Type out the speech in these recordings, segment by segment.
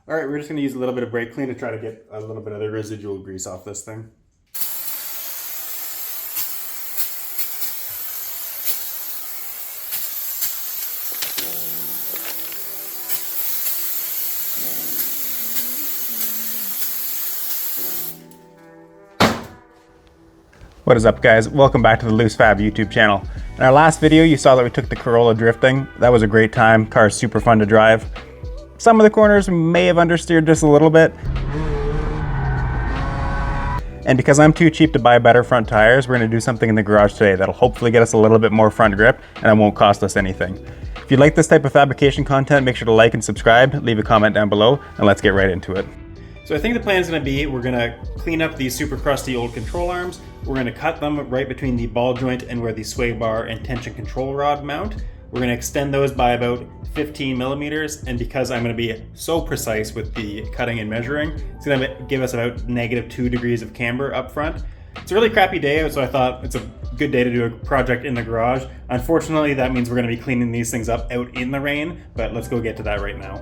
All right, we're just gonna use a little bit of brake clean to try to get a little bit of the residual grease off this thing. What is up, guys? Welcome back to the Loose Fab YouTube channel. In our last video, you saw that we took the Corolla drifting. That was a great time. Car's super fun to drive. Some of the corners may have understeered just a little bit. And because I'm too cheap to buy better front tires, we're gonna do something in the garage today that'll hopefully get us a little bit more front grip and it won't cost us anything. If you like this type of fabrication content, make sure to like and subscribe, leave a comment down below, and let's get right into it. So I think the plan is going to be, we're going to clean up these super crusty old control arms. We're going to cut them right between the ball joint and where the sway bar and tension control rod mount. We're going to extend those by about 15 millimeters. And because I'm going to be so precise with the cutting and measuring, it's going to give us about -2 degrees of camber up front. It's a really crappy day, so I thought it's a good day to do a project in the garage. Unfortunately, that means we're going to be cleaning these things up out in the rain, but let's go get to that right now.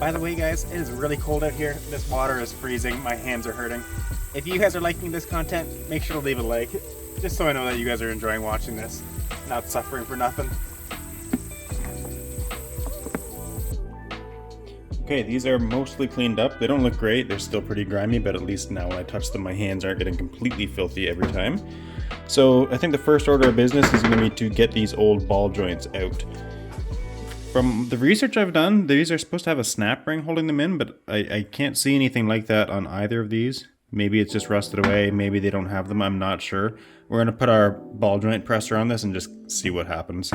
By the way, guys, it is really cold out here. This water is freezing. My hands are hurting. If you guys are liking this content, make sure to leave a like, just so I know that you guys are enjoying watching this, not suffering for nothing. Okay, these are mostly cleaned up. They don't look great. They're still pretty grimy, but at least now when I touch them, my hands aren't getting completely filthy every time. So I think the first order of business is going to be to get these old ball joints out. From the research I've done, these are supposed to have a snap ring holding them in, but I can't see anything like that on either of these. Maybe it's just rusted away, maybe they don't have them, I'm not sure. We're going to put our ball joint presser on this and just see what happens.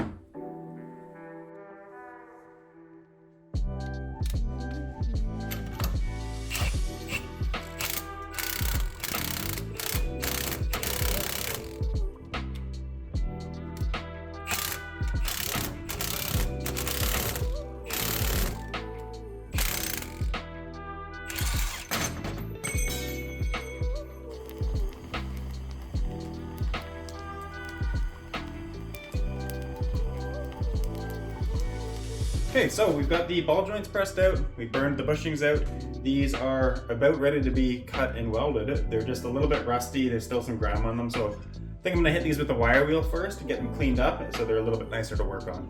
Okay, so we've got the ball joints pressed out, we burned the bushings out. These are about ready to be cut and welded. They're just a little bit rusty, there's still some grime on them, so I think I'm gonna hit these with the wire wheel first to get them cleaned up so they're a little bit nicer to work on.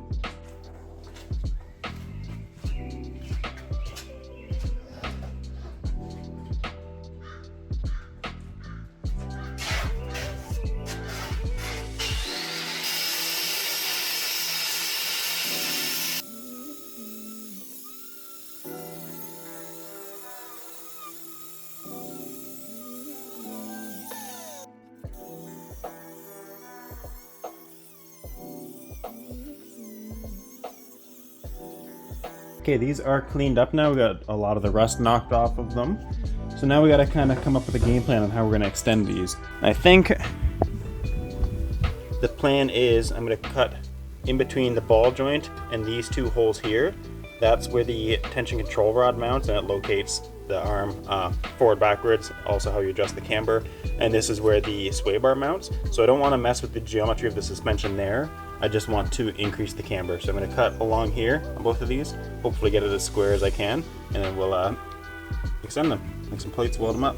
Okay, these are cleaned up now. We got a lot of the rust knocked off of them. So now we got to kind of come up with a game plan on how we're going to extend these. I think the plan is I'm going to cut in between the ball joint and these two holes here. That's where the tension control rod mounts, and it locates the arm forward, backwards, also how you adjust the camber. And this is where the sway bar mounts. So I don't want to mess with the geometry of the suspension there. I just want to increase the camber. So I'm going to cut along here on both of these, hopefully get it as square as I can, and then we'll extend them. Make some plates, weld them up.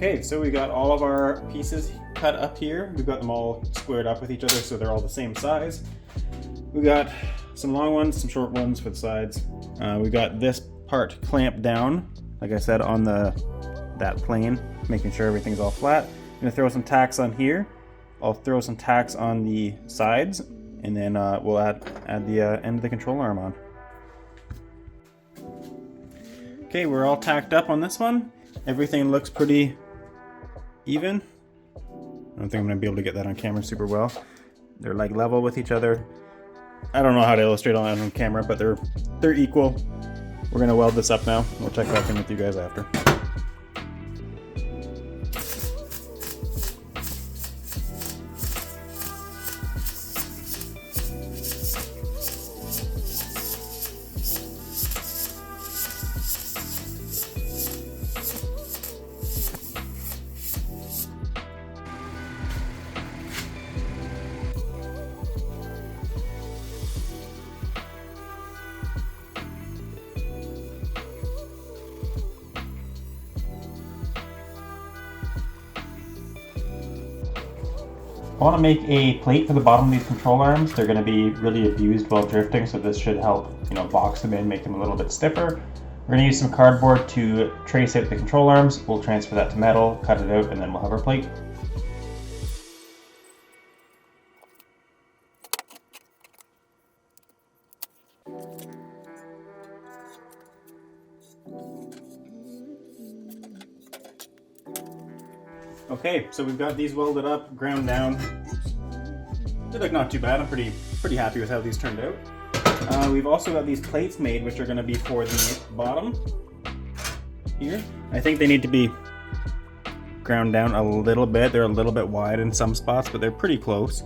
Okay, so we got all of our pieces cut up here. We've got them all squared up with each other so they're all the same size. We got some long ones, some short ones for the sides. We got this part clamped down, like I said, on that plane, making sure everything's all flat. I'm gonna throw some tacks on here. I'll throw some tacks on the sides, and then we'll add the end of the control arm on. Okay, we're all tacked up on this one. Everything looks pretty even. I don't think I'm gonna be able to get that on camera super well. They're like level with each other. I don't know how to illustrate all that on camera, but they're equal. We're gonna weld this up now. We'll check back in with you guys after. I want to make a plate for the bottom of these control arms. They're going to be really abused while drifting, so this should help, box them in, make them a little bit stiffer. We're going to use some cardboard to trace out the control arms. We'll transfer that to metal, cut it out, and then we'll have our plate. Okay, so we've got these welded up, ground down. They look not too bad. I'm pretty happy with how these turned out. We've also got these plates made, which are going to be for the bottom here. I think they need to be ground down a little bit. They're a little bit wide in some spots, but they're pretty close.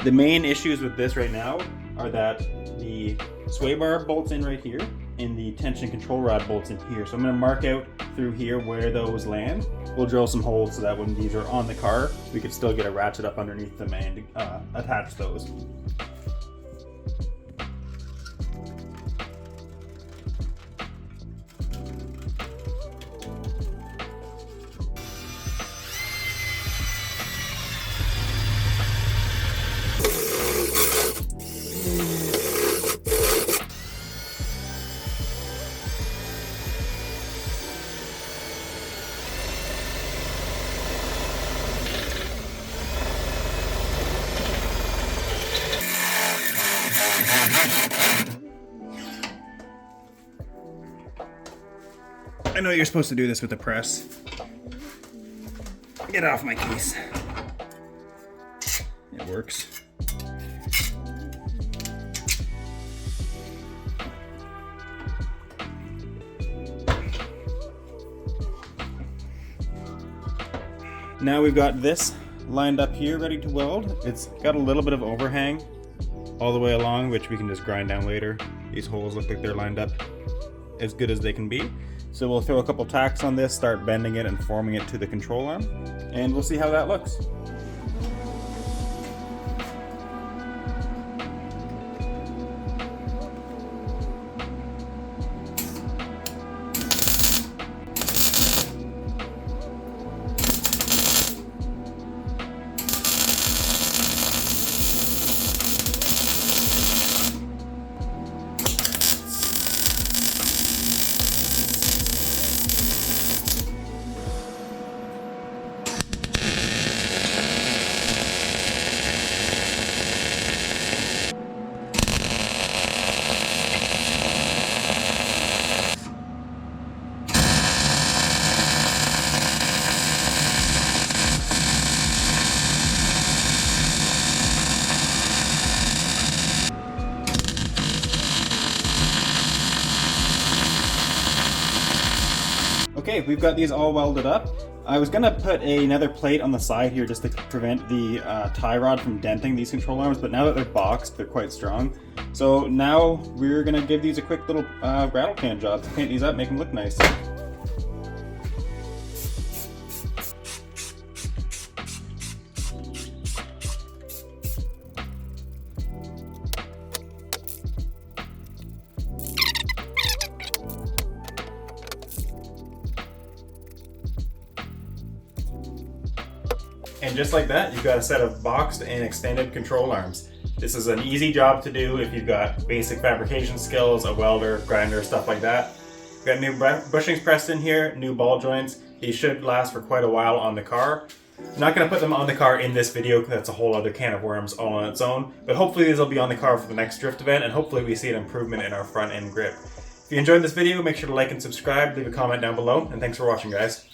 The main issues with this right now are that the sway bar bolts in right here and the tension control rod bolts in here. So I'm going to mark out through here where those land. We'll drill some holes so that when these are on the car, we could still get a ratchet up underneath them and attach those. I know you're supposed to do this with the press. Get off my case. It works. Now we've got this lined up here ready to weld. It's got a little bit of overhang all the way along, which we can just grind down later. These holes look like they're lined up as good as they can be. So we'll throw a couple tacks on this, start bending it and forming it to the control arm, and we'll see how that looks. Okay, we've got these all welded up. I was gonna put another plate on the side here just to prevent the tie rod from denting these control arms, but now that they're boxed, they're quite strong. So now we're gonna give these a quick little rattle can job to paint these up, make them look nice. And just like that, you've got a set of boxed and extended control arms. This is an easy job to do if you've got basic fabrication skills, a welder, grinder, stuff like that. We've got new bushings pressed in here, new ball joints. These should last for quite a while on the car. I'm not going to put them on the car in this video because that's a whole other can of worms all on its own, but hopefully these will be on the car for the next drift event, and hopefully we see an improvement in our front end grip. If you enjoyed this video, make sure to like and subscribe, leave a comment down below, and thanks for watching, guys.